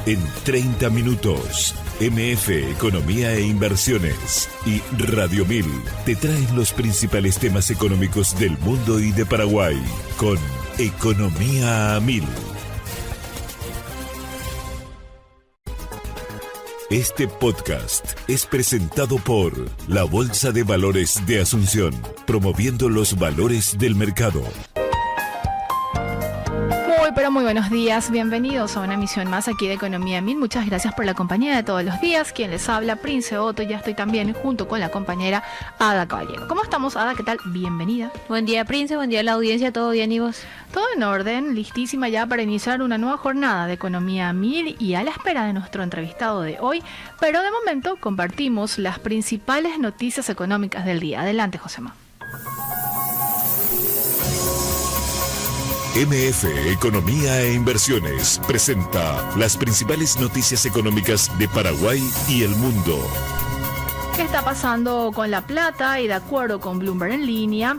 En 30 minutos, MF Economía e Inversiones y Radio 1000 te traen los principales temas económicos del mundo y de Paraguay con Economía a 1000. Este podcast es presentado por la Bolsa de Valores de Asunción, promoviendo los valores del mercado. Muy buenos días, bienvenidos a una emisión más aquí de Economía 1000. Muchas gracias por la compañía de todos los días. Quien les habla, Prince Otto, ya estoy también junto con la compañera Ada Caballero. ¿Cómo estamos, Ada? ¿Qué tal? Bienvenida. Buen día, Prince, buen día a la audiencia, ¿todo bien y vos? Todo en orden, listísima ya para iniciar una nueva jornada de Economía 1000 y a la espera de nuestro entrevistado de hoy, pero de momento compartimos las principales noticias económicas del día. Adelante, Josema. MF Economía e Inversiones presenta las principales noticias económicas de Paraguay y el mundo. ¿Qué está pasando con la plata? Y de acuerdo con Bloomberg en línea,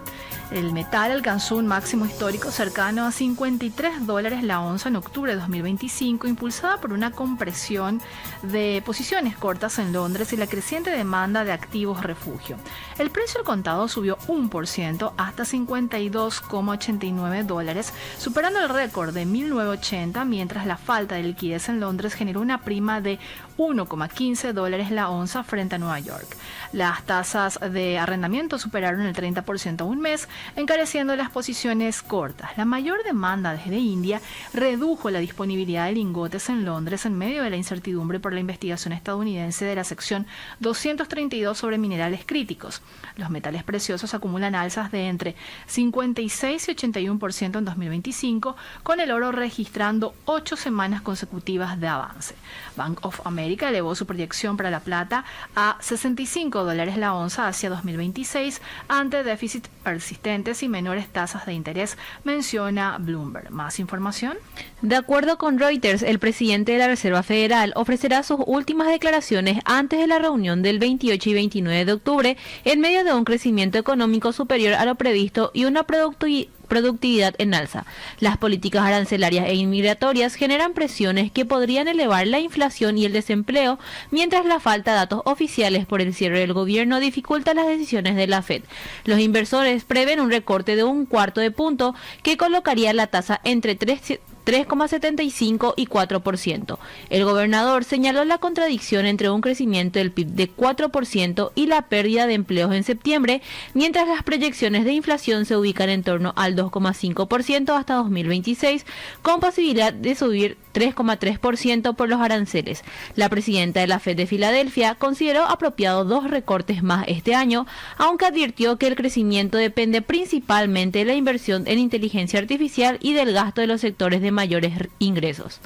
el metal alcanzó un máximo histórico cercano a $53 la onza en octubre de 2025, impulsada por una compresión de posiciones cortas en Londres y la creciente demanda de activos refugio. El precio al contado subió 1% hasta $52,89, superando el récord de 1980, mientras la falta de liquidez en Londres generó una prima de $1,15 la onza frente a Nueva York. Las tasas de arrendamiento superaron el 30% a un mes, encareciendo las posiciones cortas. La mayor demanda desde India redujo la disponibilidad de lingotes en Londres en medio de la incertidumbre por la investigación estadounidense de la sección 232 sobre minerales críticos. Los metales preciosos acumulan alzas de entre 56 y 81% en 2025, con el oro registrando 8 semanas consecutivas de avance. Bank of America elevó su proyección para la plata a $65 la onza hacia 2026 ante déficits persistentes y menores tasas de interés, menciona Bloomberg. ¿Más información? De acuerdo con Reuters, el presidente de la Reserva Federal ofrecerá sus últimas declaraciones antes de la reunión del 28 y 29 de octubre en medio de un crecimiento económico superior a lo previsto y una productividad en alza. Las políticas arancelarias e inmigratorias generan presiones que podrían elevar la inflación y el desempleo, mientras la falta de datos oficiales por el cierre del gobierno dificulta las decisiones de la Fed. Los inversores prevén un recorte de 1/4 punto que colocaría la tasa entre 3,75 y 4%. El gobernador señaló la contradicción entre un crecimiento del PIB de 4% y la pérdida de empleos en septiembre, mientras las proyecciones de inflación se ubican en torno al 2,5% hasta 2026, con posibilidad de subir 3,3% por los aranceles. La presidenta de la Fed de Filadelfia consideró apropiado 2 recortes más este año, aunque advirtió que el crecimiento depende principalmente de la inversión en inteligencia artificial y del gasto de los sectores de mayores ingresos.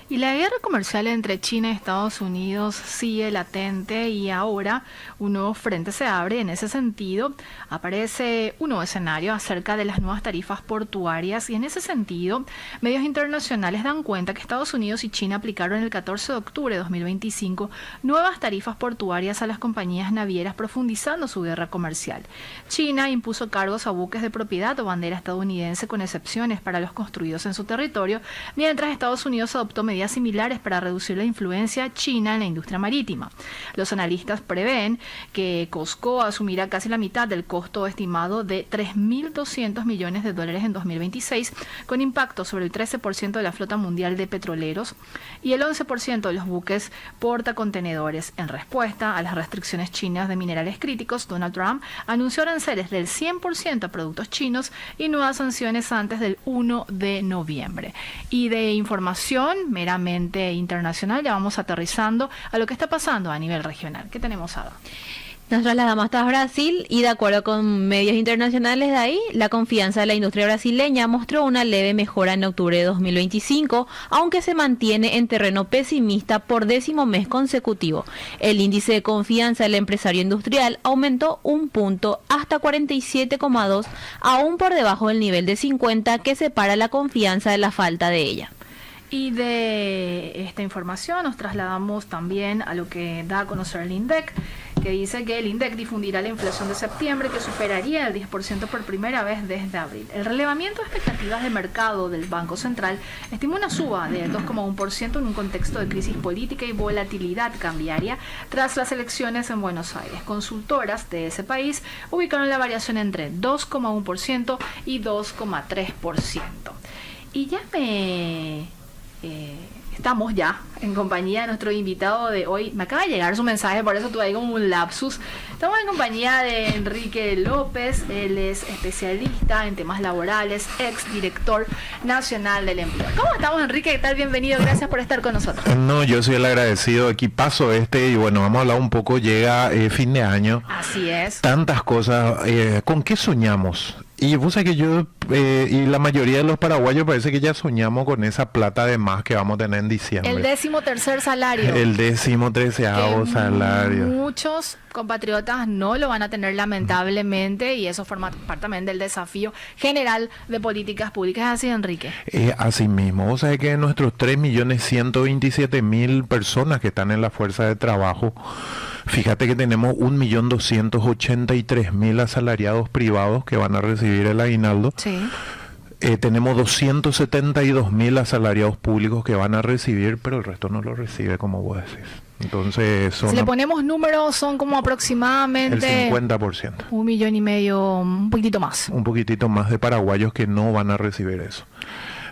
Y la guerra comercial entre China y Estados Unidos sigue latente y ahora un nuevo frente se abre. En ese sentido, aparece un nuevo escenario acerca de las nuevas tarifas portuarias y en ese sentido, medios internacionales dan cuenta que Estados Unidos y China aplicaron el 14 de octubre de 2025 nuevas tarifas portuarias a las compañías navieras, profundizando su guerra comercial. China impuso cargos a buques de propiedad o bandera estadounidense con excepciones para los construidos en su territorio, mientras Estados Unidos adoptó medidas similares para reducir la influencia china en la industria marítima. Los analistas prevén que COSCO asumirá casi la mitad del costo estimado de $3.200 millones en 2026, con impacto sobre el 13% de la flota mundial de petroleros y el 11% de los buques portacontenedores. En respuesta a las restricciones chinas de minerales críticos, Donald Trump anunció aranceles del 100% a productos chinos y nuevas sanciones antes del 1 de noviembre. Y de información meramente internacional, ya vamos aterrizando a lo que está pasando a nivel regional. ¿Qué tenemos, Ada? Nos trasladamos hasta Brasil y de acuerdo con medios internacionales de ahí, la confianza de la industria brasileña mostró una leve mejora en octubre de 2025, aunque se mantiene en terreno pesimista por 10º mes consecutivo. El índice de confianza del empresario industrial aumentó 1 punto hasta 47,2, aún por debajo del nivel de 50 que separa la confianza de la falta de ella. Y de esta información nos trasladamos también a lo que da a conocer el INDEC, que dice que el INDEC difundirá la inflación de septiembre, que superaría el 10% por primera vez desde abril. El relevamiento de expectativas de mercado del Banco Central estima una suba de 2,1% en un contexto de crisis política y volatilidad cambiaria tras las elecciones en Buenos Aires. Consultoras de ese país ubicaron la variación entre 2,1% y 2,3%. Y ya estamos ya en compañía de nuestro invitado de hoy. Me acaba de llegar su mensaje, por eso tuve ahí como un lapsus. Estamos en compañía de Enrique López. Él es especialista en temas laborales, exdirector nacional del empleo. ¿Cómo estamos, Enrique? ¿Qué tal? Bienvenido. Gracias por estar con nosotros. No, yo soy el agradecido. Aquí paso y bueno, vamos a hablar un poco. Llega fin de año. Así es. Tantas cosas. ¿Con qué soñamos? Y vos sabés que yo y la mayoría de los paraguayos parece que ya soñamos con esa plata de más que vamos a tener en diciembre. El 13º salario. El 13º salario. Muchos compatriotas no lo van a tener, lamentablemente, y eso forma parte también del desafío general de políticas públicas. ¿Es así, Enrique? Así mismo. Vos sabés que de nuestros 3.127.000 personas que están en la fuerza de trabajo, fíjate que tenemos 1.283.000 asalariados privados que van a recibir el aguinaldo. Sí. Tenemos 272.000 asalariados públicos que van a recibir, pero el resto no lo recibe, como vos decís. Entonces, si le ponemos números, son como aproximadamente... el 50%. 1,5 millones, un poquitito más. Un poquitito más de paraguayos que no van a recibir eso.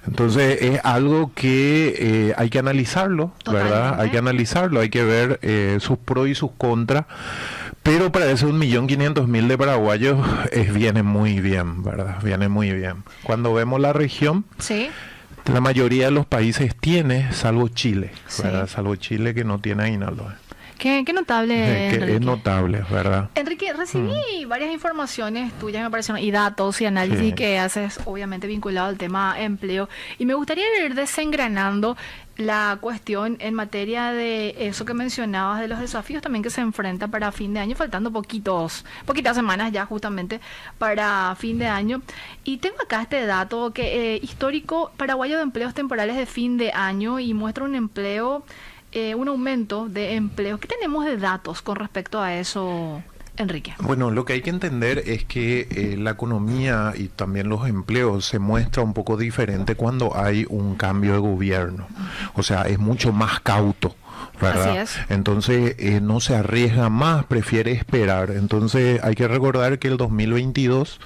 Entonces es algo que hay que analizarlo, Totalmente. ¿verdad? Hay que analizarlo, hay que ver sus pros y sus contras, pero para eso 1.500.000 de paraguayos viene muy bien, ¿verdad? Viene muy bien. Cuando vemos la región, sí, la mayoría de los países tiene, salvo Chile, ¿verdad? Sí. Salvo Chile que no tiene aguinaldo. Qué notable, Enrique. Es notable, ¿verdad? Enrique, recibí varias informaciones tuyas, me parecieron, y datos y análisis Sí. que haces, obviamente vinculado al tema empleo, y me gustaría ir desengranando la cuestión en materia de eso que mencionabas, de los desafíos también que se enfrenta para fin de año, faltando poquitas semanas ya justamente para fin de año. Y tengo acá este dato que histórico paraguayo de empleos temporales de fin de año, y muestra un aumento de empleo. ¿Qué tenemos de datos con respecto a eso, Enrique? Bueno, lo que hay que entender es que la economía y también los empleos se muestra un poco diferente cuando hay un cambio de gobierno. O sea, es mucho más cauto, ¿verdad? Así es. Entonces no se arriesga más, prefiere esperar. Entonces hay que recordar que el 2022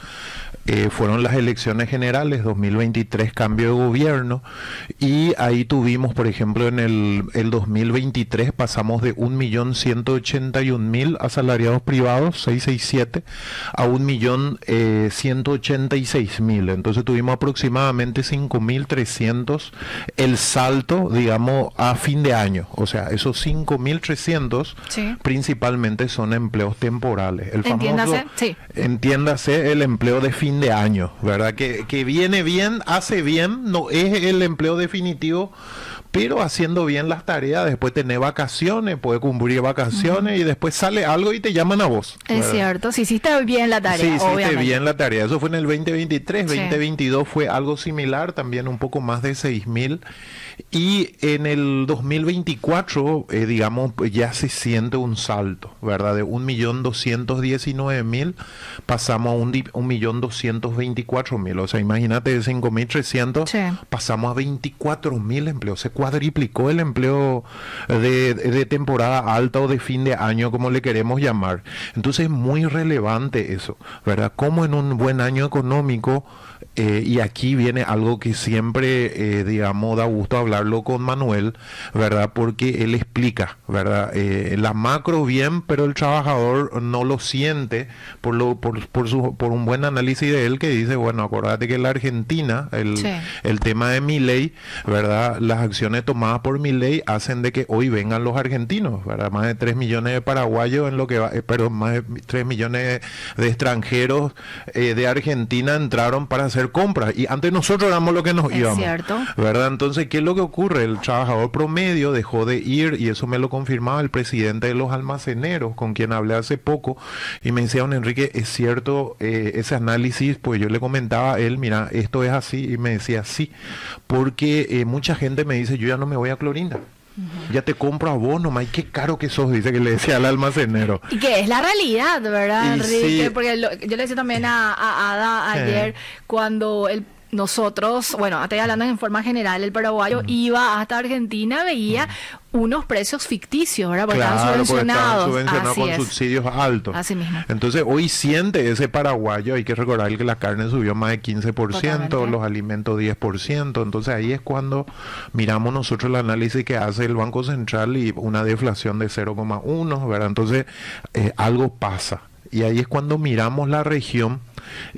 fueron las elecciones generales, 2023 cambio de gobierno, y ahí tuvimos, por ejemplo, en el 2023 pasamos de 1.181.000 asalariados privados, 667, a 1.186.000. Entonces tuvimos aproximadamente 5.300 el salto, digamos, a fin de año. O sea, esos 5.300 Sí. principalmente son empleos temporales. El Entiéndase, sí. Entiéndase el empleo de fin de año, ¿verdad? Que viene bien, hace bien, no es el empleo definitivo, pero haciendo bien las tareas, después tener vacaciones, puede cumplir vacaciones, y después sale algo y te llaman a vos, Es ¿verdad? cierto, si hiciste bien la tarea, Sí, hiciste obviamente. bien la tarea. Eso fue en el 2023, Sí. 2022 fue algo similar, también un poco más de 6.000. Y en el 2024, digamos, pues ya se siente un salto, ¿verdad? De 1.219.000 pasamos a 1.224.000. O sea, imagínate, de 5.300 Sí. pasamos a 24.000 empleos. Se cuadriplicó el empleo de temporada alta o de fin de año, como le queremos llamar. Entonces es muy relevante eso, ¿verdad? Como en un buen año económico, y aquí viene algo que siempre, digamos, da gusto hablarlo con Manuel, ¿verdad? Porque él explica, ¿verdad? La macro bien, pero el trabajador no lo siente por un buen análisis de él, que dice, bueno, acordate que en la Argentina, Sí. el tema de Milei, ¿verdad? Las acciones tomadas por Milei hacen de que hoy vengan los argentinos, ¿verdad? Más de 3 millones de paraguayos en lo que va, más de 3 millones de extranjeros de Argentina entraron para hacer compras, y antes nosotros éramos lo que nos Es íbamos, cierto. ¿verdad? Entonces, ¿qué es lo que ocurre? El trabajador promedio dejó de ir, y eso me lo confirmaba el presidente de los almaceneros, con quien hablé hace poco, y me decía, don Enrique, es cierto ese análisis. Pues yo le comentaba a él, mira, esto es así, y me decía sí, porque mucha gente me dice, yo ya no me voy a Clorinda. Ya te compro a vos nomás, y qué caro que sos, dice que le decía al almacenero. Y que es la realidad, ¿verdad, Enrique? Sí. Porque yo le decía también a Ada ayer, cuando nosotros, bueno, estoy hablando en forma general, el paraguayo iba hasta Argentina, veía unos precios ficticios, ¿verdad? Porque Claro, estaban porque estaban subvencionados. subvencionados Así con es. subsidios altos. Así mismo. Entonces, hoy siente ese paraguayo, hay que recordar que la carne subió más de 15%, Totalmente. los alimentos 10%, entonces ahí es cuando miramos nosotros el análisis que hace el Banco Central y una deflación de 0,1, ¿verdad? Entonces, algo pasa. Y ahí es cuando miramos la región,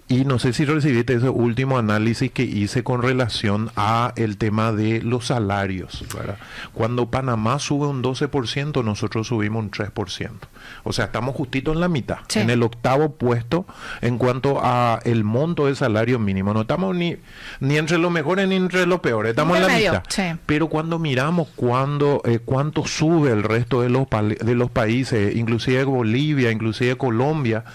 y no sé si recibiste ese último análisis que hice con relación a el tema de los salarios, ¿verdad? Cuando Panamá sube un 12%, nosotros subimos un 3%. O sea, estamos justito en la mitad, Sí. en el octavo puesto en cuanto a el monto de salario mínimo. No estamos ni entre los mejores ni entre los peores, estamos en la Intermedio, mitad. sí. Pero cuando miramos cuánto sube el resto de los países, inclusive Bolivia, inclusive Colombia,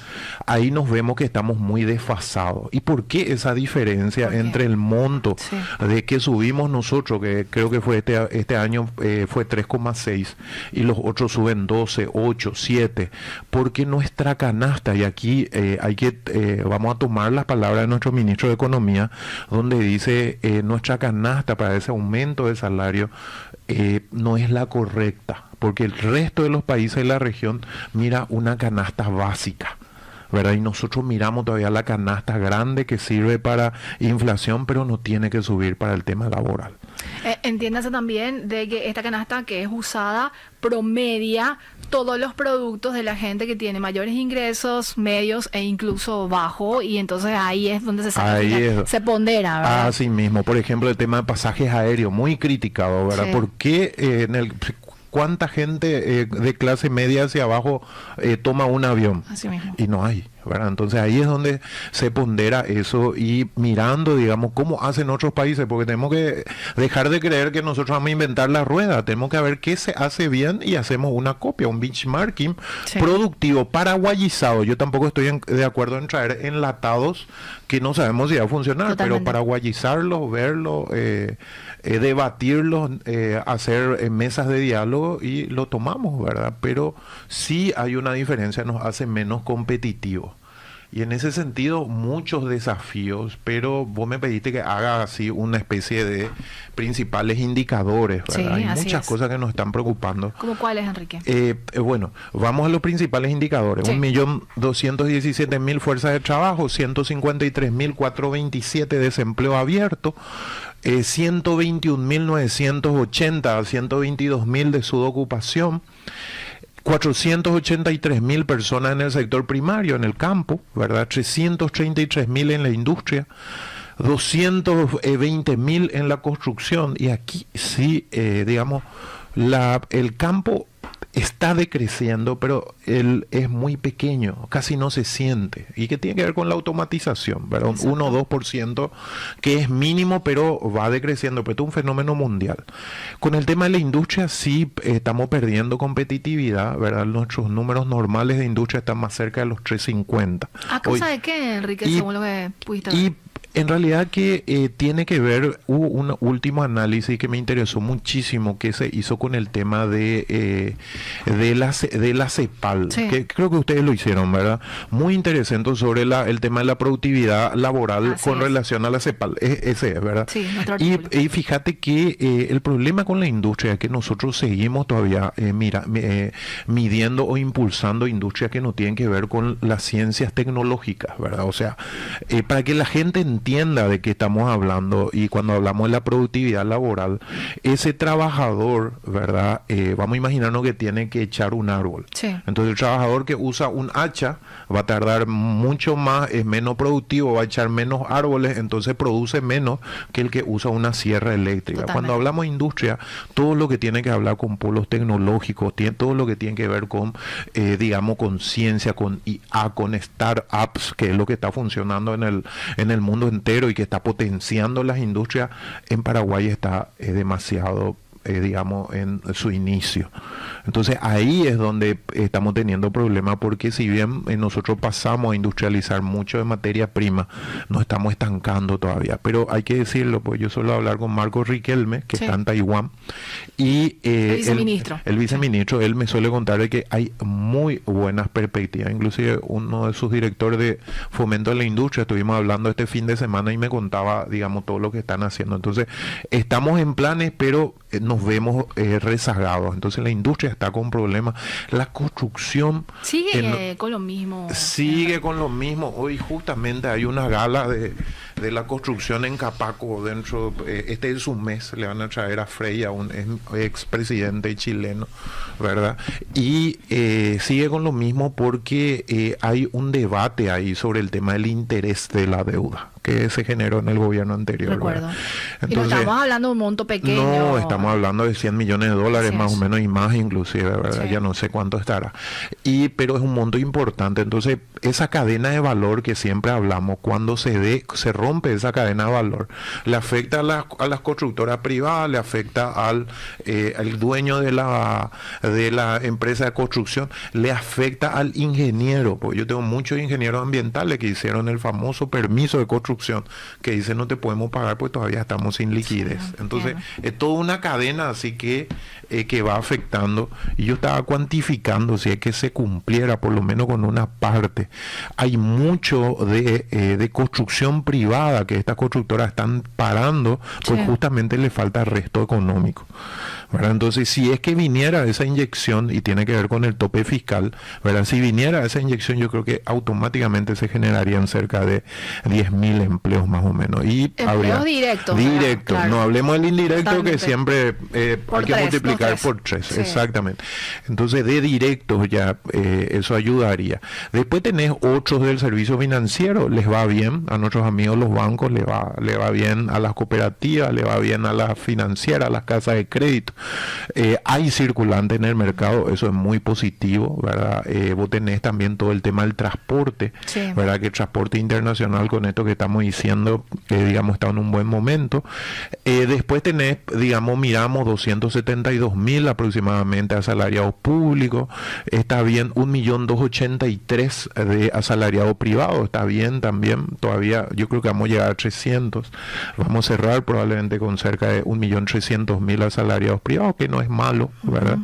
ahí nos vemos que estamos muy desfasados. ¿Y por qué esa diferencia ¿Por qué? entre el monto Sí. de que subimos nosotros, que creo que fue este año fue 3,6, y los otros suben 12, 8, 7? Porque nuestra canasta, y aquí vamos a tomar las palabras de nuestro ministro de Economía, donde dice nuestra canasta para ese aumento de salario no es la correcta, porque el resto de los países de la región mira una canasta básica, ¿verdad? Y nosotros miramos todavía la canasta grande que sirve para inflación, pero no tiene que subir para el tema laboral. Entiéndase también de que esta canasta que es usada promedia todos los productos de la gente que tiene mayores ingresos, medios e incluso bajo, y entonces ahí es donde se pondera, ¿verdad? Así mismo, por ejemplo, el tema de pasajes aéreos, muy criticado, ¿verdad? Sí. ¿Por qué cuánta gente de clase media hacia abajo toma un avión? Así mismo. Y no hay, ¿verdad? Entonces ahí es donde se pondera eso, y mirando, digamos, cómo hacen otros países, porque tenemos que dejar de creer que nosotros vamos a inventar la rueda, tenemos que ver qué se hace bien y hacemos una copia, un benchmarking Sí. productivo, paraguayizado. Yo tampoco estoy de acuerdo en traer enlatados que no sabemos si va a funcionar, Totalmente. pero paraguayizarlos, verlos, debatirlos, hacer mesas de diálogo y lo tomamos, ¿verdad? Pero sí hay una diferencia, nos hace menos competitivos. Y en ese sentido, muchos desafíos, pero vos me pediste que haga así una especie de principales indicadores, ¿verdad? Sí, Hay así muchas es. cosas que nos están preocupando. ¿Cómo cuáles, Enrique? Bueno, vamos a los principales indicadores. Sí. 1.217.000 fuerzas de trabajo, 153.427 desempleo abierto, 121.980 a 122.000 de subocupación, 483.000 personas en el sector primario, en el campo, ¿verdad? 333.000 en la industria, 220.000 en la construcción, y aquí sí, digamos, el campo está decreciendo, pero él es muy pequeño, casi no se siente, y que tiene que ver con la automatización, ¿verdad? Un 1 o 2% que es mínimo, pero va decreciendo, pero es un fenómeno mundial. Con el tema de la industria sí estamos perdiendo competitividad, ¿verdad? Nuestros números normales de industria están más cerca de los 350. ¿A causa de qué, Enrique, y- según lo que pudiste ver? Y en realidad que tiene que ver, hubo un último análisis que me interesó muchísimo, que se hizo con el tema de la CEPAL, Sí. que creo que ustedes lo hicieron, ¿verdad? Muy interesante sobre el tema de la productividad laboral Así con es. relación a la CEPAL. Ese es, ¿verdad? Sí, nuestro y, artículo. y fíjate que el problema con la industria es que nosotros seguimos todavía midiendo o impulsando industrias que no tienen que ver con las ciencias tecnológicas, ¿verdad? O sea, para que la gente entienda de qué estamos hablando, y cuando hablamos de la productividad laboral, ese trabajador, ¿verdad? Vamos a imaginarnos que tiene que echar un árbol. Sí. Entonces el trabajador que usa un hacha va a tardar mucho más, es menos productivo, va a echar menos árboles, entonces produce menos que el que usa una sierra eléctrica. Totalmente. Cuando hablamos de industria, todo lo que tiene que hablar con polos tecnológicos, todo lo que tiene que ver con, digamos, con ciencia, con IA, con startups, que es lo que está funcionando en el mundo entero y que está potenciando las industrias, en Paraguay está demasiado digamos, en su inicio. Entonces ahí es donde estamos teniendo problemas, porque si bien nosotros pasamos a industrializar mucho de materia prima, nos estamos estancando todavía. Pero hay que decirlo, pues yo suelo hablar con Marco Riquelme, que está en Taiwán, y el viceministro, él me suele contar de que hay muy buenas perspectivas. Inclusive uno de sus directores de fomento de la industria, estuvimos hablando este fin de semana y me contaba, digamos, todo lo que están haciendo. Entonces estamos en planes, pero nos vemos rezagados. Entonces la industria está con problemas. La construcción sigue con lo mismo. Sigue con lo mismo. Hoy justamente hay una gala de la construcción en Capaco. Dentro, este es un mes, le van a traer a Frey, a un expresidente chileno, ¿verdad? Y sigue con lo mismo porque hay un debate ahí sobre el tema del interés de la deuda que se generó en el gobierno anterior. Recuerdo. Entonces, y no estamos hablando de un monto pequeño. No, estamos hablando de 100 millones de dólares, más o menos, y más inclusive, ¿verdad? Ya no sé cuánto estará. Pero es un monto importante. Entonces, esa cadena de valor que siempre hablamos, cuando se rompe esa cadena de valor, le afecta a las constructoras privadas, le afecta al dueño de la empresa de construcción, le afecta al ingeniero, porque yo tengo muchos ingenieros ambientales que hicieron el famoso permiso de construcción, que dice no te podemos pagar pues todavía estamos sin liquidez. Entonces es toda una cadena así que va afectando, y yo estaba cuantificando si es que se cumpliera por lo menos con una parte. Hay mucho de construcción privada que estas constructoras están parando porque justamente le falta resto económico, ¿verdad? Entonces si es que viniera esa inyección, y tiene que ver con el tope fiscal, ¿verdad? Si viniera esa inyección, yo creo que automáticamente se generarían cerca de 10.000 empleos más o menos, y empleos directos, claro. No hablemos del indirecto. Totalmente. Que siempre hay que multiplicar por 3, exactamente. Entonces de directos ya eso ayudaría. Después tenés otros del servicio financiero, les va bien a nuestros amigos los bancos, le va bien a las cooperativas, le va bien a las financieras, a las casas de crédito. Hay circulante en el mercado, eso es muy positivo, ¿verdad? Vos tenés también todo el tema del transporte, ¿verdad? Que el transporte internacional, con esto que estamos diciendo, digamos, está en un buen momento. Después tenés, digamos, miramos 272.000 aproximadamente asalariados públicos, está bien, 1.283.000 de asalariado privado, está bien también, todavía yo creo que vamos a llegar a 300, vamos a cerrar probablemente con cerca de 1.300.000 asalariados privados, que no es malo, ¿verdad?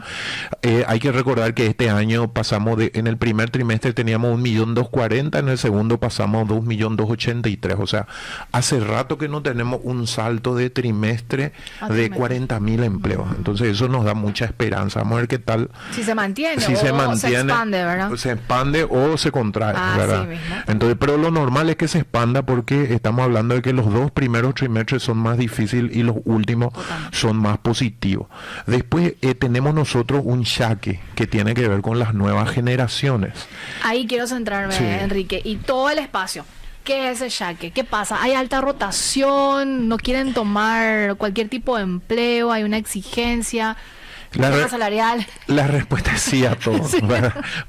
Hay que recordar que este año pasamos en el primer trimestre teníamos 1.240.000, en el segundo pasamos a 2.283.000, o sea, hace rato que no tenemos un salto de trimestre de 40.000 empleos. Entonces eso nos da mucha esperanza. Vamos a ver qué tal. Si se mantiene, se expande, ¿verdad? Se expande o se contrae, ¿verdad? Entonces, pero lo normal es que se expanda, porque estamos hablando de que los 2 primeros trimestres son más difíciles y los últimos son más positivos. Después tenemos nosotros un jaque que tiene que ver con las nuevas generaciones. Ahí quiero centrarme, Enrique, y todo el espacio. ¿Qué es ese jaque? ¿Qué pasa? ¿Hay alta rotación? ¿No quieren tomar cualquier tipo de empleo? ¿Hay una exigencia salarial? La respuesta es sí a todo.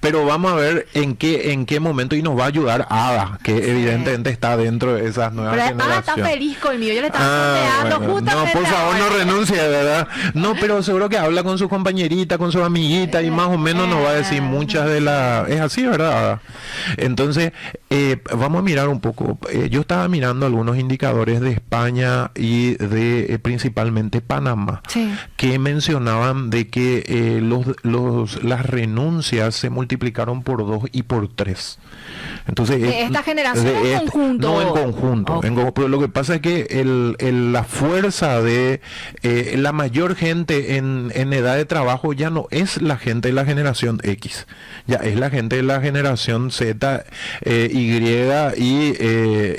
Pero vamos a ver en qué momento, y nos va a ayudar Ada, que evidentemente está dentro de esas nuevas generaciones. Ada está feliz conmigo, yo le estaba sorteando justamente. No, por favor, no renuncie, ¿verdad? No, pero seguro que habla con su compañerita, con su amiguita, y más o menos nos va a decir muchas de las... Es así, ¿verdad, Ada? Entonces, vamos a mirar un poco. Yo estaba mirando algunos indicadores de España y de principalmente Panamá, que mencionaban de que las renuncias se multiplicaron por 2 y por 3. Entonces, ¿de esta generación en conjunto? No, en conjunto. Pero lo que pasa es que la fuerza de la mayor gente en edad de trabajo ya no es la gente de la generación X, ya es la gente de la generación Z, Y,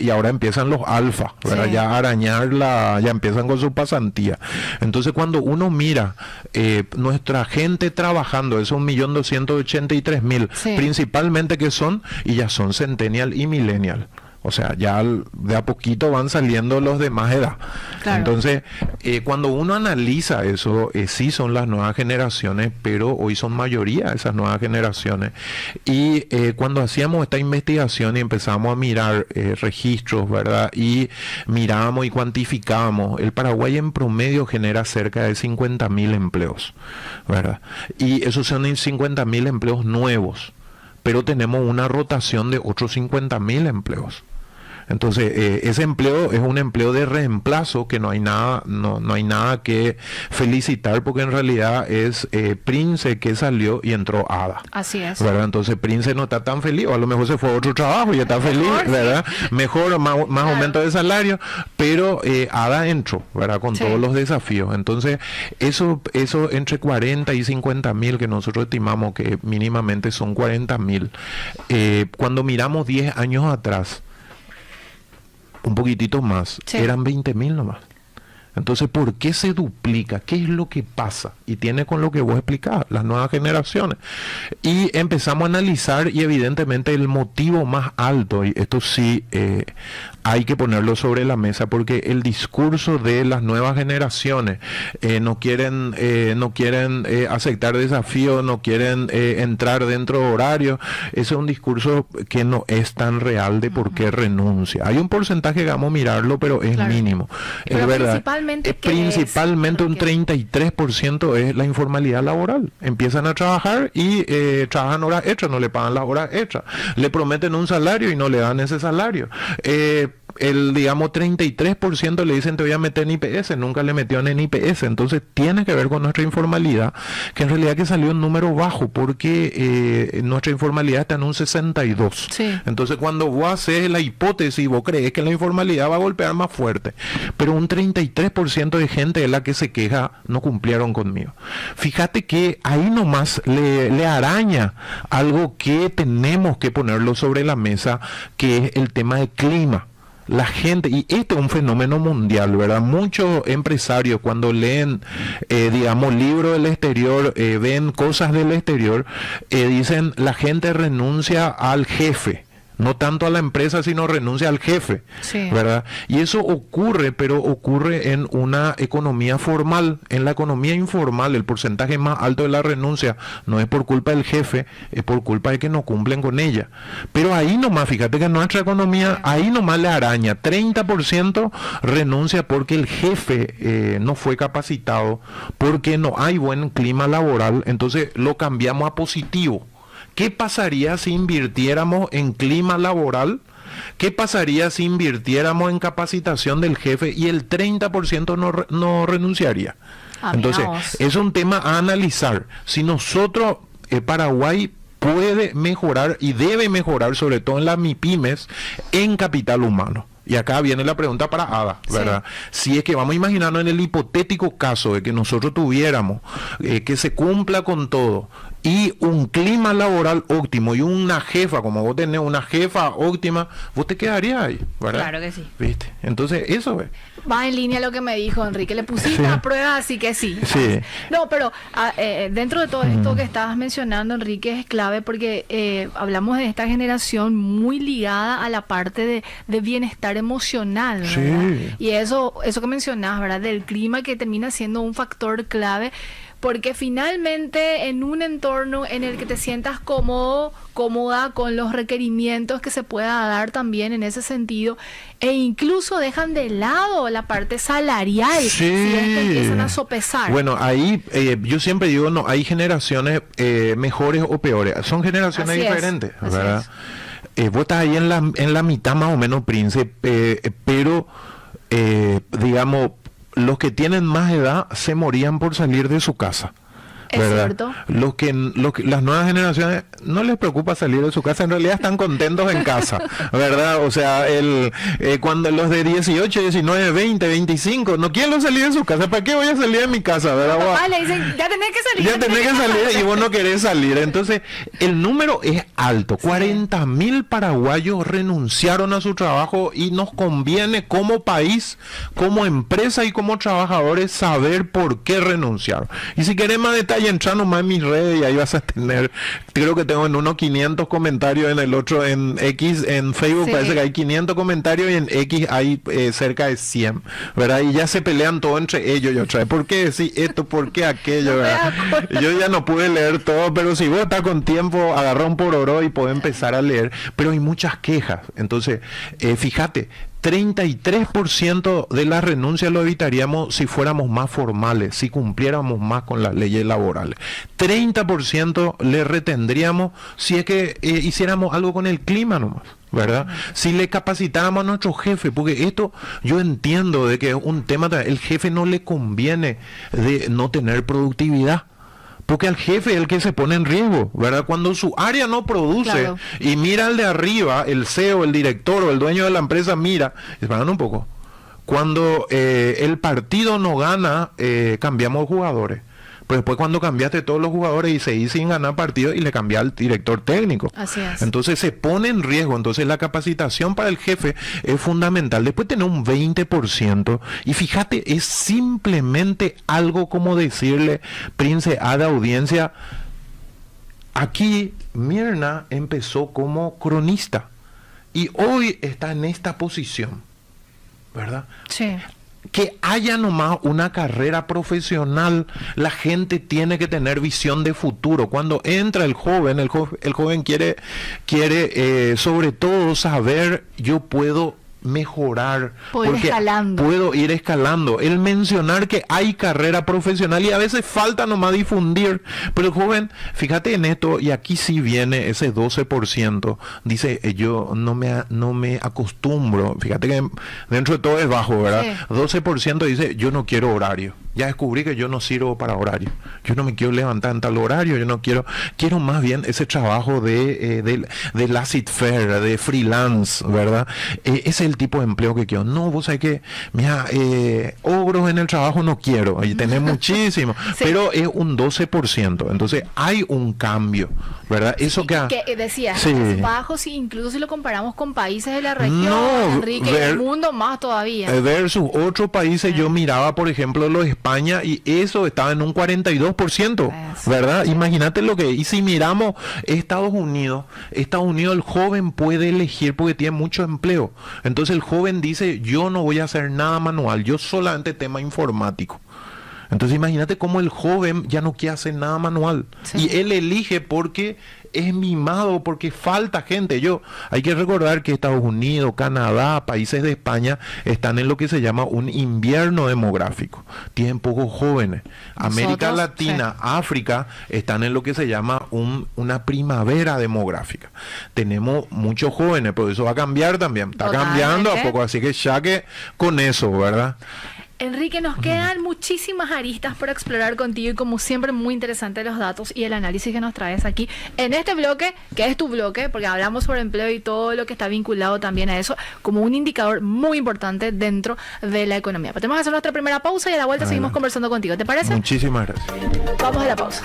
y ahora empiezan los alfa, ¿verdad? Ya a arañar ya empiezan con su pasantía. Entonces, cuando uno mira nuestra gente trabajando, esos 1.283.000, principalmente que son, y ya son centennial y millennial, O sea, ya de a poquito van saliendo los de más edad. Claro. Entonces, cuando uno analiza eso, sí son las nuevas generaciones, pero hoy son mayoría esas nuevas generaciones. Y cuando hacíamos esta investigación y empezamos a mirar registros, ¿verdad? Y mirábamos y cuantificábamos, el Paraguay en promedio genera cerca de 50.000 empleos, ¿verdad? Y esos son 50.000 empleos nuevos, pero tenemos una rotación de otros 50.000 empleos. Entonces, ese empleo es un empleo de reemplazo que no hay nada que felicitar, porque en realidad es Prince que salió y entró Ada. Así es. ¿Verdad? Entonces Prince no está tan feliz, o a lo mejor se fue a otro trabajo y está feliz, ¿verdad? Mejor, más aumento de salario, pero Ada entró, ¿verdad? Con todos los desafíos. Entonces, eso entre 40 y 50.000 que nosotros estimamos que mínimamente son 40.000. Cuando miramos 10 años atrás, un poquitito más, eran 20.000 nomás. Entonces, ¿por qué se duplica? ¿Qué es lo que pasa? Y tiene con lo que vos explicabas, las nuevas generaciones. Y empezamos a analizar, y evidentemente el motivo más alto, y esto sí hay que ponerlo sobre la mesa, porque el discurso de las nuevas generaciones no quieren aceptar desafíos, no quieren entrar dentro de horarios. Ese es un discurso que no es tan real de por qué renuncia. Hay un porcentaje que vamos a mirarlo, pero es mínimo. Pero es verdad. Principalmente un 33% es la informalidad laboral. Empiezan a trabajar y trabajan horas extras, no le pagan las horas extras. Le prometen un salario y no le dan ese salario. El 33% le dicen te voy a meter en IPS, nunca le metió en IPS. Entonces tiene que ver con nuestra informalidad, que en realidad que salió un número bajo, porque nuestra informalidad está en un 62. Entonces cuando vos haces la hipótesis, vos crees que la informalidad va a golpear más fuerte, pero un 33% de gente de la que se queja no cumplieron conmigo. Fíjate que ahí nomás le araña algo que tenemos que ponerlo sobre la mesa, que es el tema del clima. La gente, y este es un fenómeno mundial, ¿verdad? Muchos empresarios cuando leen, libros del exterior, ven cosas del exterior, dicen la gente renuncia al jefe. No tanto a la empresa, sino renuncia al jefe, ¿verdad? Y eso ocurre, pero ocurre en una economía formal. En la economía informal, el porcentaje más alto de la renuncia no es por culpa del jefe, es por culpa de que no cumplen con ella. Pero ahí nomás, fíjate que nuestra economía, ahí nomás le araña. 30% renuncia porque el jefe no fue capacitado, porque no hay buen clima laboral, entonces lo cambiamos a positivo. ¿Qué pasaría si invirtiéramos en clima laboral? ¿Qué pasaría si invirtiéramos en capacitación del jefe y el 30% no renunciaría? Entonces, es un tema a analizar. Si nosotros, Paraguay, puede mejorar y debe mejorar, sobre todo en las MIPYMES, en capital humano. Y acá viene la pregunta para Ada, ¿verdad? Si es que vamos a imaginarnos en el hipotético caso de que nosotros tuviéramos que se cumpla con todo y un clima laboral óptimo y una jefa, como vos tenés una jefa óptima, vos te quedarías ahí, ¿verdad? Claro que sí. ¿Viste? Entonces, eso es. Va en línea lo que me dijo Enrique, le pusiste a prueba, así que sí. No, pero dentro de todo esto que estabas mencionando, Enrique, es clave porque hablamos de esta generación muy ligada a la parte de bienestar emocional, ¿verdad? Y eso que mencionabas, ¿verdad? Del clima, que termina siendo un factor clave, porque finalmente en un entorno en el que te sientas cómoda con los requerimientos que se pueda dar también en ese sentido, e incluso dejan de lado la parte salarial, si es que empiezan a sopesar. Bueno, ahí yo siempre digo, no, hay generaciones mejores o peores, son generaciones diferentes, ¿verdad? Vos estás ahí en la mitad más o menos, Prince, pero digamos, los que tienen más edad se morían por salir de su casa. Es cierto. Las nuevas generaciones no les preocupa salir de su casa, en realidad están contentos en casa, ¿verdad? O sea, cuando los de 18, 19, 20, 25 no quieren salir de su casa, ¿para qué voy a salir de mi casa, verdad? Papá le dicen, ya tenés que salir. Ya tenés que salir y vos no querés salir. Entonces, el número es alto. 40.000 paraguayos renunciaron a su trabajo y nos conviene como país, como empresa y como trabajadores saber por qué renunciaron. Y si querés más detalles, y entra nomás en mis redes y ahí vas a tener, creo que tengo en uno 500 comentarios, en el otro en X, en Facebook Sí. parece que hay 500 comentarios y en X hay cerca de 100, ¿verdad? Y ya se pelean todo entre ellos y otra vez. ¿Por qué decir esto? ¿Por qué aquello? ¿Verdad? Yo ya no pude leer todo, pero si vos estás con tiempo, agarra un pororó y podés empezar a leer. Pero hay muchas quejas. Entonces, fíjate, 33% de las renuncias lo evitaríamos si fuéramos más formales, si cumpliéramos más con las leyes laborales. 30% le retendríamos si es que hiciéramos algo con el clima nomás, ¿verdad? Si le capacitáramos a nuestro jefe, porque esto yo entiendo de que es un tema, el jefe no le conviene de no tener productividad. Porque al jefe es el que se pone en riesgo, ¿verdad? Cuando su área no produce, Claro. y mira al de arriba, el CEO, el director o el dueño de la empresa, mira, esperan un poco. Cuando el partido no gana, cambiamos jugadores. Pero después cuando cambiaste todos los jugadores y seguís sin ganar partidos y le cambias al director técnico. Así es. Entonces se pone en riesgo. Entonces la capacitación para el jefe es fundamental. Después tener un 20%. Y fíjate, es simplemente algo como decirle, Prince, a la audiencia, aquí Mirna empezó como cronista y hoy está en esta posición, ¿verdad? Sí. Que haya nomás una carrera profesional, la gente tiene que tener visión de futuro. Cuando entra el joven quiere sobre todo saber, yo puedo mejorar, Puedo ir porque escalando. puedo ir escalando. El mencionar que hay carrera profesional y a veces falta nomás difundir, pero el joven, fíjate en esto, y aquí sí viene ese 12%, dice, yo no me acostumbro, fíjate que dentro de todo es bajo, ¿verdad? Sí. 12% dice, yo no quiero horario. Ya descubrí que yo no sirvo para horario. Yo no me quiero levantar en tal horario, yo no quiero más bien ese trabajo de laissez-faire, de freelance, ¿verdad? Ese es el tipo de empleo que quiero. No, vos sabés que, mira, ogros en el trabajo no quiero, y tenés muchísimo, Sí. pero es un 12%. Entonces hay un cambio, ¿verdad? Eso que... Que decía, Sí. es bajo, si incluso si lo comparamos con países de la región, No, Enrique, y el mundo más todavía. Versus otros países, yo miraba, por ejemplo, los de España, y eso estaba en un 42%, Eso. ¿verdad? Imagínate lo que... Y si miramos Estados Unidos, el joven puede elegir porque tiene mucho empleo. Entonces el joven dice, yo no voy a hacer nada manual, yo solamente tema informático. Entonces imagínate cómo el joven ya no quiere hacer nada manual. Sí. Y él elige porque es mimado, porque falta gente. Hay que recordar que Estados Unidos, Canadá, países de España están en lo que se llama un invierno demográfico. Tienen pocos jóvenes. América Nosotros, Latina, sí. África están en lo que se llama una primavera demográfica. Tenemos muchos jóvenes, pero eso va a cambiar también. Está Totalmente. cambiando a poco, así que ya que con eso, ¿verdad? Enrique, nos quedan muchísimas aristas por explorar contigo y como siempre muy interesantes los datos y el análisis que nos traes aquí en este bloque, que es tu bloque, porque hablamos sobre empleo y todo lo que está vinculado también a eso como un indicador muy importante dentro de la economía. Pero tenemos que hacer nuestra primera pausa y a la vuelta seguimos conversando contigo. ¿Te parece? Muchísimas gracias. Vamos a la pausa.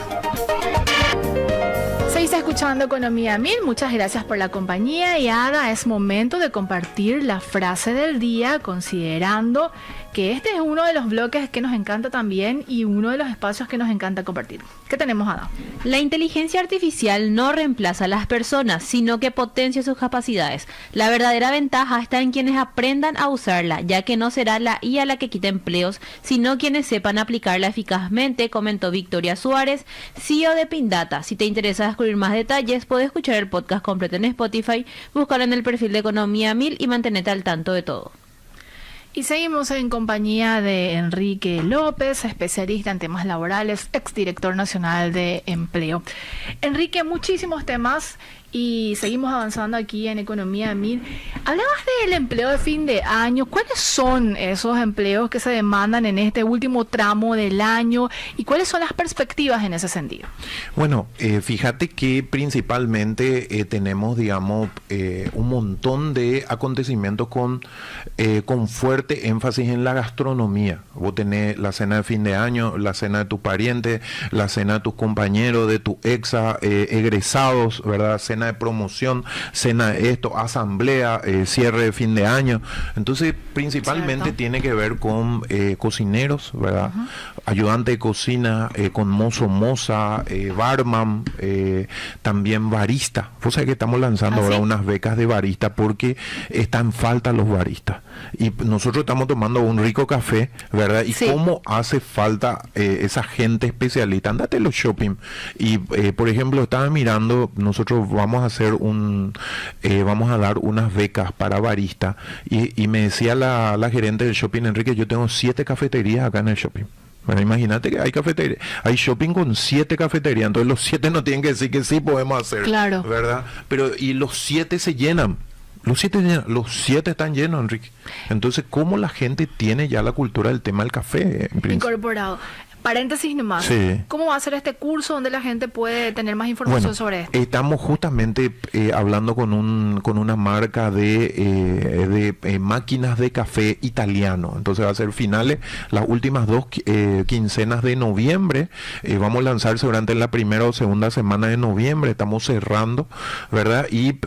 Seguís escuchando Economía 1000, muchas gracias por la compañía y ahora es momento de compartir la frase del día, considerando que este es uno de los bloques que nos encanta también y uno de los espacios que nos encanta compartir. ¿Qué tenemos, Ada? La inteligencia artificial no reemplaza a las personas, sino que potencia sus capacidades. La verdadera ventaja está en quienes aprendan a usarla, ya que no será la IA la que quita empleos, sino quienes sepan aplicarla eficazmente, comentó Victoria Suárez, CEO de Pindata. Si te interesa descubrir más detalles, puedes escuchar el podcast completo en Spotify, búscalo en el perfil de Economía 1000 y mantenerte al tanto de todo. Y seguimos en compañía de Enrique López, especialista en temas laborales, exdirector nacional de empleo. Enrique, muchísimos temas y seguimos avanzando aquí en Economía 1000. Hablabas del empleo de fin de año. ¿Cuáles son esos empleos que se demandan en este último tramo del año y cuáles son las perspectivas en ese sentido? Bueno, fíjate que principalmente tenemos, digamos, un montón de acontecimientos con fuerte énfasis en la gastronomía. Vos tenés la cena de fin de año, la cena de tus parientes, la cena de tus compañeros, de tus egresados, ¿verdad? Cena cena de promoción, cena de esto, asamblea, cierre de fin de año. Entonces, principalmente tiene que ver con cocineros, ¿verdad? Ayudante de cocina, con mozo, moza, barman, también barista. Vos sabés que estamos lanzando ahora unas becas de barista porque están en falta los baristas. Y nosotros estamos tomando un rico café, ¿verdad? Y cómo hace falta esa gente especialista. Andate a los shopping. Y, por ejemplo, estaba mirando, nosotros vamos a hacer vamos a dar unas becas para barista. Y me decía la gerente del shopping, Enrique, yo tengo 7 cafeterías acá en el shopping. Bueno, imagínate que hay cafetería, hay shopping con 7 cafeterías, entonces los 7 no tienen que decir que sí podemos hacer, claro, ¿verdad? Pero y los 7 se llenan. Los 7 están llenos, Enrique. Entonces, ¿cómo la gente tiene ya la cultura del tema del café? Incorporado. Paréntesis nomás. Sí. ¿Cómo va a ser este curso donde la gente puede tener más información sobre esto? Estamos justamente hablando con una marca de máquinas de café italiano. Entonces va a ser finales, las últimas 2 quincenas de noviembre. Vamos a lanzarse durante la primera o segunda semana de noviembre. Estamos cerrando, ¿verdad? Y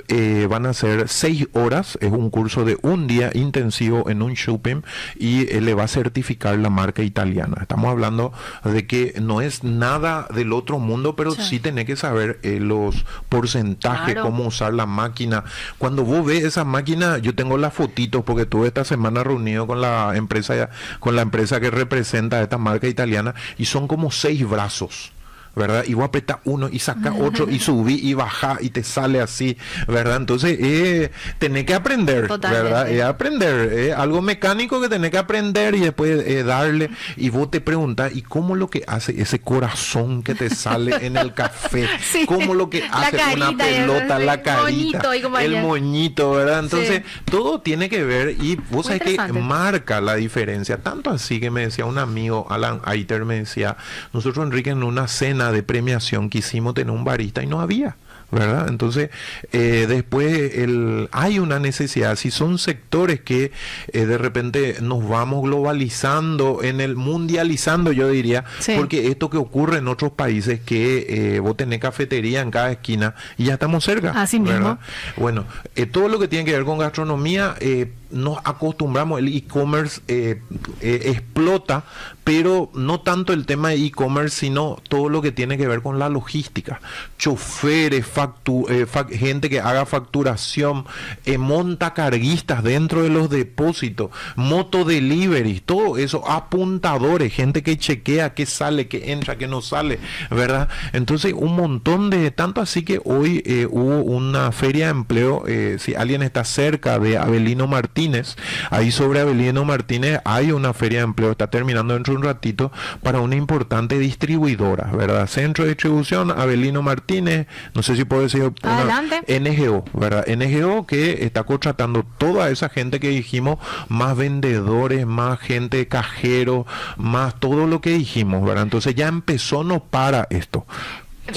van a ser 6 horas. Es un curso de un día intensivo en un shopping y le va a certificar la marca italiana. Estamos hablando de que no es nada del otro mundo, pero sí tenés que saber los porcentajes, cómo usar la máquina. Cuando vos ves esa máquina, yo tengo las fotitos porque estuve esta semana reunido con la empresa que representa a esta marca italiana y son como 6 brazos, ¿verdad? Y vos apretás uno y sacás otro y subí y bajás y te sale así, ¿verdad? Entonces, tenés que aprender, ¿verdad? Aprender, algo mecánico que tenés que aprender y después darle. Y vos te preguntás, ¿y cómo lo que hace ese corazón que te sale en el café? ¿Cómo lo que hace una pelota, la carita, el moñito, ¿verdad? Entonces, todo tiene que ver y vos sabés que marca la diferencia. Tanto así que me decía un amigo, Alan Aiter, me decía, nosotros, Enrique, en una cena de premiación quisimos tener un barista y no había, ¿verdad? Entonces, después hay una necesidad. Si son sectores que de repente nos vamos globalizando, mundializando, yo diría, porque esto que ocurre en otros países que vos tenés cafetería en cada esquina y ya estamos cerca. Así ¿verdad? mismo. Bueno, todo lo que tiene que ver con gastronomía, nos acostumbramos, el e-commerce explota, pero no tanto el tema de e-commerce, sino todo lo que tiene que ver con la logística, choferes, gente que haga facturación, montacarguistas dentro de los depósitos, motodelivery, todo eso, apuntadores, gente que chequea qué sale, qué entra, qué no sale, ¿verdad? Entonces, un montón de, tanto así que hoy hubo una feria de empleo, si alguien está cerca de Avelino Martínez, ahí sobre Avelino Martínez hay una feria de empleo, está terminando dentro de un ratito, para una importante distribuidora, ¿verdad? Centro de distribución, Avelino Martínez, no sé si puedo decir adelante. NGO, ¿verdad? NGO que está contratando toda esa gente que dijimos, más vendedores, más gente cajero, más todo lo que dijimos, ¿verdad? Entonces ya empezó, no para esto.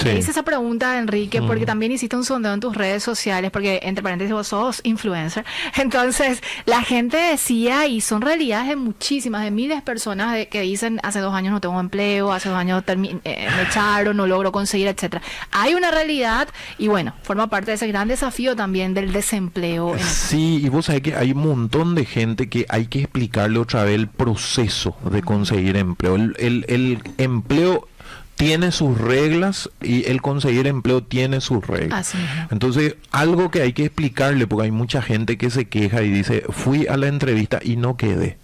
Me hice esa pregunta, Enrique, porque también hiciste un sondeo en tus redes sociales, porque entre paréntesis vos sos influencer. Entonces, la gente decía, y son realidades de muchísimas, de miles de personas que dicen, hace 2 años no tengo empleo, hace 2 años me echaron, no logro conseguir, etcétera. Hay una realidad y bueno, forma parte de ese gran desafío también del desempleo. Sí, y vos sabés que hay un montón de gente que hay que explicarle otra vez el proceso de conseguir empleo. El empleo tiene sus reglas y el conseguir empleo tiene sus reglas. Entonces, algo que hay que explicarle, porque hay mucha gente que se queja y dice, fui a la entrevista y no quedé,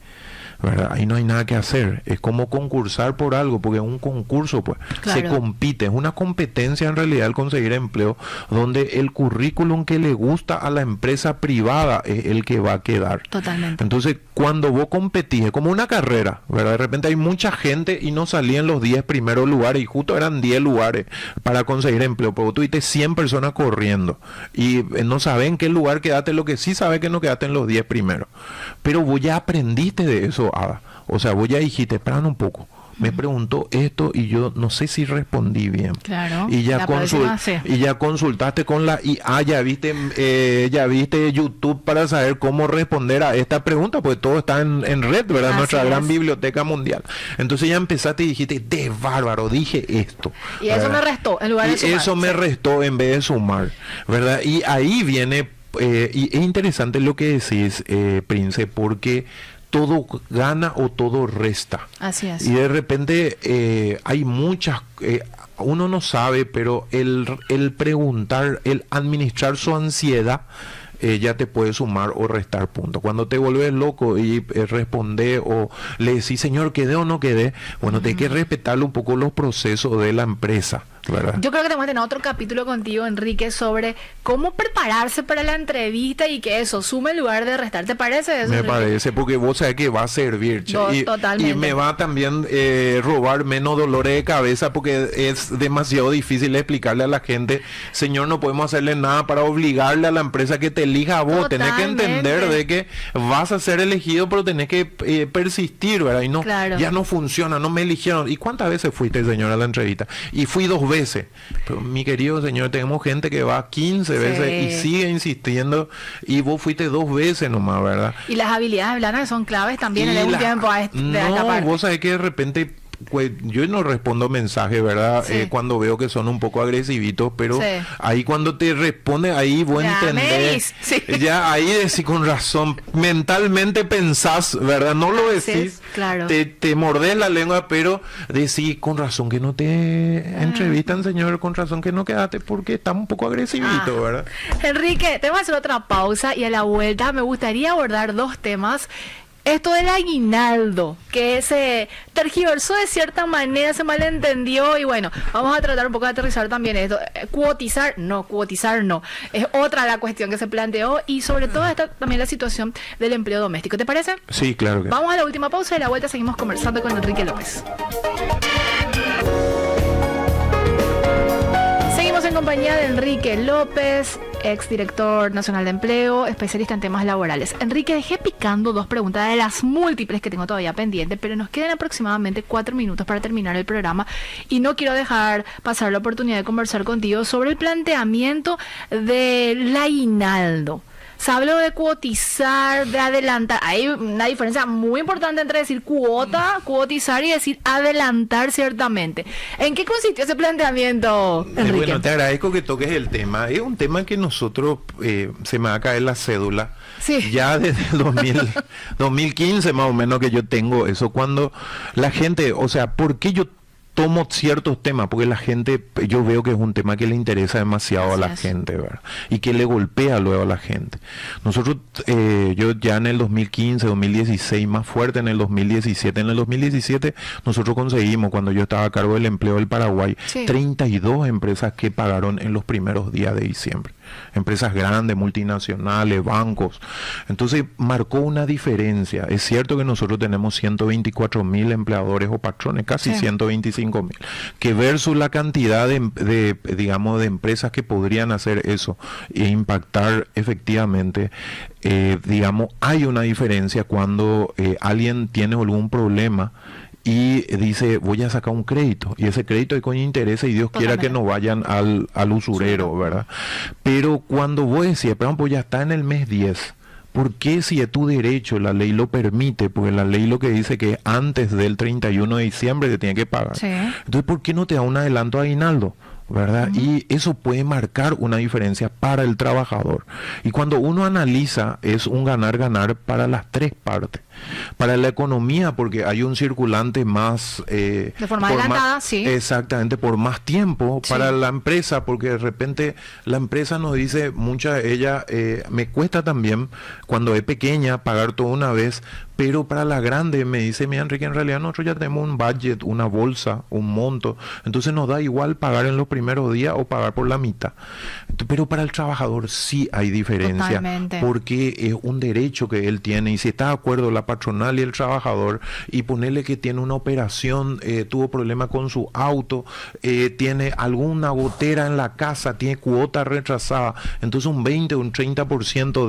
¿verdad? Ahí no hay nada que hacer. Es como concursar por algo, porque es un concurso, pues. Se compite, es una competencia en realidad el conseguir empleo, donde el currículum que le gusta a la empresa privada es el que va a quedar. Totalmente. Entonces, cuando vos competís, es como una carrera, ¿verdad? De repente hay mucha gente y no salían los 10 primeros lugares, y justo eran 10 lugares para conseguir empleo, pero tú tuviste 100 personas corriendo, y no saben en qué lugar quedaste, lo que sí sabes que no quedaste en los 10 primeros. Pero vos ya aprendiste de eso, Ada. O sea, vos ya dijiste, esperan un poco, me preguntó esto y yo no sé si respondí bien. Claro. Y ya, y ya consultaste con la IA, ya viste YouTube para saber cómo responder a esta pregunta, pues todo está en red, ¿verdad? Así Nuestra gran es. biblioteca mundial. Entonces ya empezaste y dijiste, de bárbaro, dije esto. Y eso ¿verdad? me restó, en lugar de Y sumar. eso me restó en vez de sumar, ¿verdad? Y ahí viene, y es interesante lo que decís, Prince, porque todo gana o todo resta. Así es. Y de repente hay muchas, uno no sabe, pero el preguntar, el administrar su ansiedad, ya te puede sumar o restar puntos. Cuando te vuelves loco y responde o le decís, señor, ¿quedé o no quedé? Bueno, tienes que respetar un poco los procesos de la empresa, ¿verdad? Yo creo que tenemos que tener otro capítulo contigo, Enrique, sobre cómo prepararse para la entrevista y que eso sume en lugar de restar. ¿Te parece eso, Me Enrique? parece, porque vos sabés que va a servir, che. Totalmente. Y me va también robar menos dolores de cabeza, porque es demasiado difícil explicarle a la gente, señor, no podemos hacerle nada para obligarle a la empresa que te elija a vos. Tenés que entender de que vas a ser elegido, pero tenés que persistir, ¿verdad? Y no, Claro. ya no funciona, no me eligieron. ¿Y cuántas veces fuiste, señor, a la entrevista? Y fui 2 veces. Pero, mi querido señor, tenemos gente que va 15 veces y sigue insistiendo, y vos fuiste 2 veces nomás, ¿verdad? Y las habilidades blandas son claves también Y en el tiempo de esta no, parte. vos sabés que de repente, pues, yo no respondo mensajes, ¿verdad? Sí. Cuando veo que son un poco agresivitos, pero Sí. ahí cuando te responde, ahí vos Ya, entendés. Melis, sí. Ya ahí decís con razón, mentalmente pensás, ¿verdad? No lo Así decís, es, claro. te mordés la lengua, pero decís con razón que no te entrevistan, señor, con razón que no quedaste, porque está un poco agresivito, ¿verdad? Enrique, te voy a hacer otra pausa y a la vuelta me gustaría abordar 2 temas. Esto del aguinaldo, que se tergiversó de cierta manera, se malentendió y bueno, vamos a tratar un poco de aterrizar también esto. Cuotizar no, es otra la cuestión que se planteó y sobre todo está también la situación del empleo doméstico. ¿Te parece? Sí, claro que Vamos a la última pausa y a la vuelta seguimos conversando con Enrique López. Seguimos en compañía de Enrique López, exdirector nacional de empleo, especialista en temas laborales. Enrique, dejé picando 2 preguntas de las múltiples que tengo todavía pendientes, pero nos quedan aproximadamente 4 minutos para terminar el programa y no quiero dejar pasar la oportunidad de conversar contigo sobre el planteamiento del aguinaldo. Se habló de cuotizar, de adelantar. Hay una diferencia muy importante entre decir cuotizar y decir adelantar ciertamente. ¿En qué consistió ese planteamiento, Enrique? Bueno, te agradezco que toques el tema. Es un tema que nosotros, se me va a caer la cédula. Sí. Ya desde el 2015 más o menos que yo tengo eso. Cuando la gente, o sea, ¿por qué yo tomo ciertos temas? Porque la gente, yo veo que es un tema que le interesa demasiado a la gente, ¿verdad? Y que le golpea luego a la gente. Nosotros, yo ya en el 2015, 2016, más fuerte en el 2017. En el 2017 nosotros conseguimos, cuando yo estaba a cargo del empleo del Paraguay, 32 empresas que pagaron en los primeros días de diciembre. Empresas grandes, multinacionales, bancos. Entonces marcó una diferencia. Es cierto que nosotros tenemos 124.000 empleadores o patrones, casi 125.000, que versus la cantidad digamos, de empresas que podrían hacer eso e impactar efectivamente, digamos, hay una diferencia cuando alguien tiene algún problema y dice, voy a sacar un crédito, y ese crédito es con interés y Dios quiera que no vayan al usurero, ¿verdad? Pero cuando vos decís, por ejemplo, ya está en el mes 10, ¿por qué si es tu derecho, la ley lo permite? Porque la ley lo que dice que antes del 31 de diciembre te tiene que pagar. Sí. Entonces, ¿por qué no te da un adelanto de aguinaldo? ¿Verdad? Y eso puede marcar una diferencia para el trabajador. Y cuando uno analiza, es un ganar-ganar para las 3 partes. Para la economía, porque hay un circulante más... de forma adelantada, sí. Exactamente, por más tiempo. Sí. Para la empresa, porque de repente la empresa nos dice, mucha de ella, me cuesta también, cuando es pequeña, pagar todo una vez, pero para la grande me dice, mira, Enrique, en realidad nosotros ya tenemos un budget, una bolsa, un monto, entonces nos da igual pagar en los primeros días o pagar por la mitad. Pero para el trabajador sí hay diferencia. Totalmente. Porque es un derecho que él tiene, y si está de acuerdo la patronal y el trabajador, y ponerle que tiene una operación, tuvo problema con su auto, tiene alguna gotera en la casa, tiene cuota retrasada, entonces un 20 o un 30%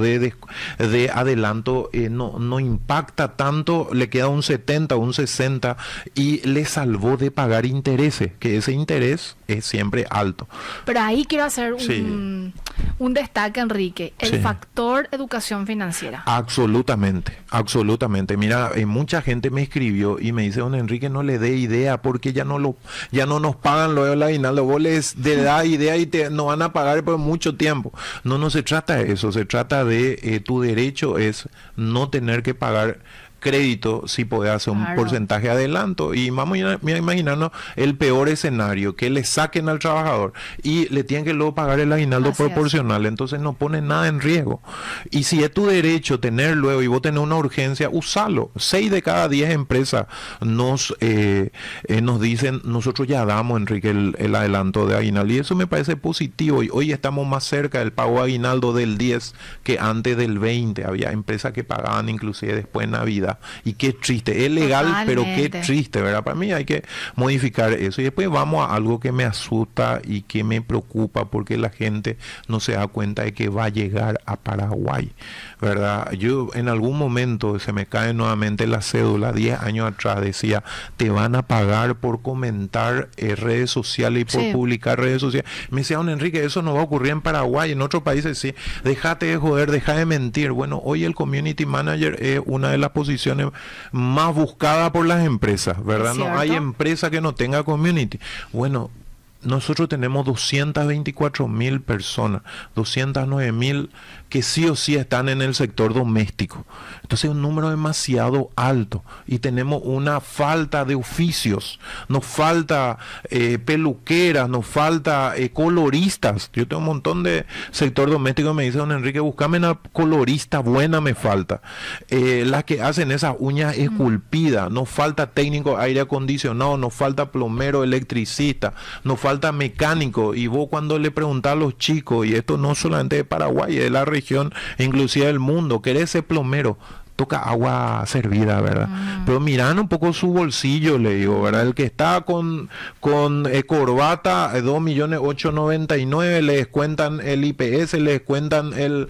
de adelanto no impacta tanto, le queda un 70 o un 60 y le salvó de pagar intereses, que ese interés es siempre alto. Pero ahí quiero hacer un destaque, Enrique, el factor educación financiera. Absolutamente. Mira, mucha gente me escribió y me dice, don Enrique, no le dé idea porque ya no nos pagan lo del aguinaldo, vos les da idea y no van a pagar por mucho tiempo. No se trata de eso, se trata de tu derecho es no tener que pagar crédito si podés hacer un porcentaje de adelanto, y vamos a imaginarnos el peor escenario, que le saquen al trabajador y le tienen que luego pagar el aguinaldo proporcional, entonces no pone nada en riesgo, y si es tu derecho tener luego y vos tenés una urgencia, usalo. 6 de cada 10 empresas nos dicen, nosotros ya damos, Enrique, el adelanto de aguinaldo, y eso me parece positivo, y hoy estamos más cerca del pago de aguinaldo del 10 que antes del 20, había empresas que pagaban inclusive después de Navidad. Y qué triste, es legal, pero qué triste, ¿verdad? Para mí hay que modificar eso. Y después vamos a algo que me asusta y que me preocupa, porque la gente no se da cuenta de que va a llegar a Paraguay, ¿verdad? Yo en algún momento se me cae nuevamente la cédula, 10 años atrás decía, te van a pagar por comentar redes sociales y por publicar redes sociales. Me decía, don Enrique, eso no va a ocurrir en Paraguay, en otros países sí, déjate de joder, deja de mentir. Bueno, hoy el community manager es una de las posiciones más buscadas por las empresas, ¿verdad? No hay empresa que no tenga community. Bueno, nosotros tenemos 224.000 personas, 209.000 que sí o sí están en el sector doméstico. Entonces es un número demasiado alto y tenemos una falta de oficios, nos falta peluqueras, nos falta coloristas. Yo tengo un montón de sector doméstico que me dice, don Enrique, buscame una colorista buena, me falta. Las que hacen esas uñas esculpidas, nos falta técnico aire acondicionado, nos falta plomero, electricista, nos falta mecánico. Y vos cuando le preguntás a los chicos, y esto no solamente de Paraguay, es de la región, inclusive del mundo, ¿querés ser plomero? Toca agua servida, ¿verdad? Pero miran un poco su bolsillo, le digo, ¿verdad? El que está con corbata, 2.899.000, le descuentan el IPS, le descuentan el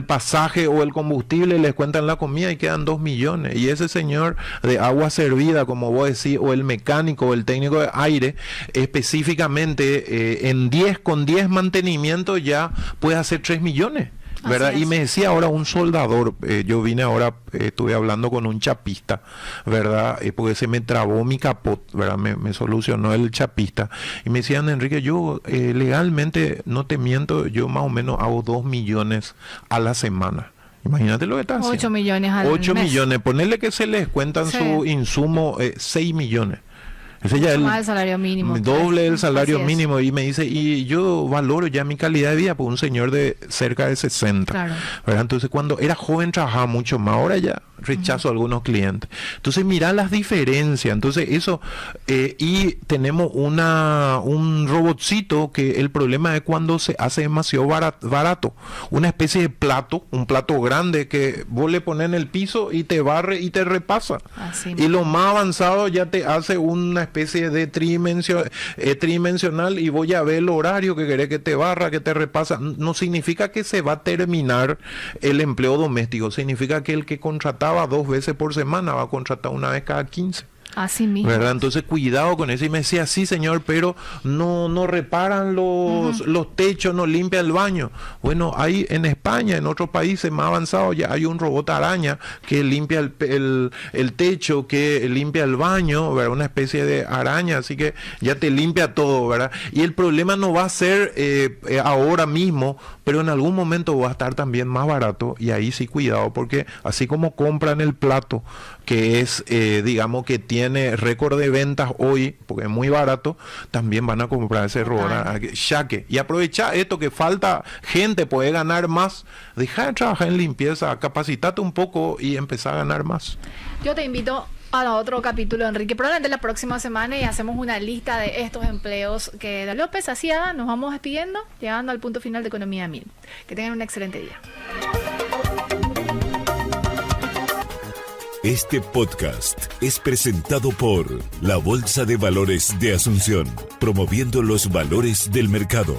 pasaje o el combustible, le descuentan la comida y quedan 2 millones. Y ese señor de agua servida, como vos decís, o el mecánico o el técnico de aire, específicamente con 10 mantenimientos ya puede hacer 3 millones. ¿Verdad? Y me decía ahora un soldador, yo vine ahora, estuve hablando con un chapista, ¿verdad? Porque se me trabó mi capot, ¿verdad? Me solucionó el chapista. Y me decían, Enrique, yo legalmente, no te miento, yo más o menos hago 2 millones a la semana. Imagínate lo que está haciendo. 8 millones al 8 mes. millones, ponerle que se les cuentan su insumo, 6 millones. Ese ya el salario mínimo. Doble el salario mínimo. Y me dice, y yo valoro ya mi calidad de vida por un señor de cerca de 60. Claro. ¿Verdad? Entonces cuando era joven trabajaba mucho más, ahora ya rechazo a algunos clientes. Entonces mira las diferencias. Entonces eso, y tenemos un robotcito que el problema es cuando se hace demasiado barato. Una especie de plato, un plato grande que vos le pones en el piso y te barre y te repasa. Y lo más avanzado ya te hace una especie de tridimensional y voy a ver el horario que querés que te barra, que te repasa. No significa que se va a terminar el empleo doméstico, significa que el que contrataba 2 veces por semana va a contratar una vez cada 15. Así mismo. ¿Verdad? Entonces cuidado con eso. Y me decía, sí señor, pero no reparan los techos, no limpia el baño. Bueno, hay en España, en otros países más avanzados, ya hay un robot araña que limpia el techo, que limpia el baño, ¿verdad? Una especie de araña, así que ya te limpia todo, ¿verdad? Y el problema no va a ser ahora mismo, pero en algún momento va a estar también más barato, y ahí sí cuidado, porque así como compran el plato, que es, digamos, que tiene récord de ventas hoy, porque es muy barato, también van a comprar ese robot Shaque. Y aprovecha esto que falta gente, puede ganar más, deja de trabajar en limpieza, capacitate un poco y empezar a ganar más. Yo te invito a otro capítulo, Enrique, probablemente la próxima semana, y hacemos una lista de estos empleos que da López hacía. Nos vamos despidiendo, llegando al punto final de Economía 1000. Que tengan un excelente día. Este podcast es presentado por la Bolsa de Valores de Asunción, promoviendo los valores del mercado.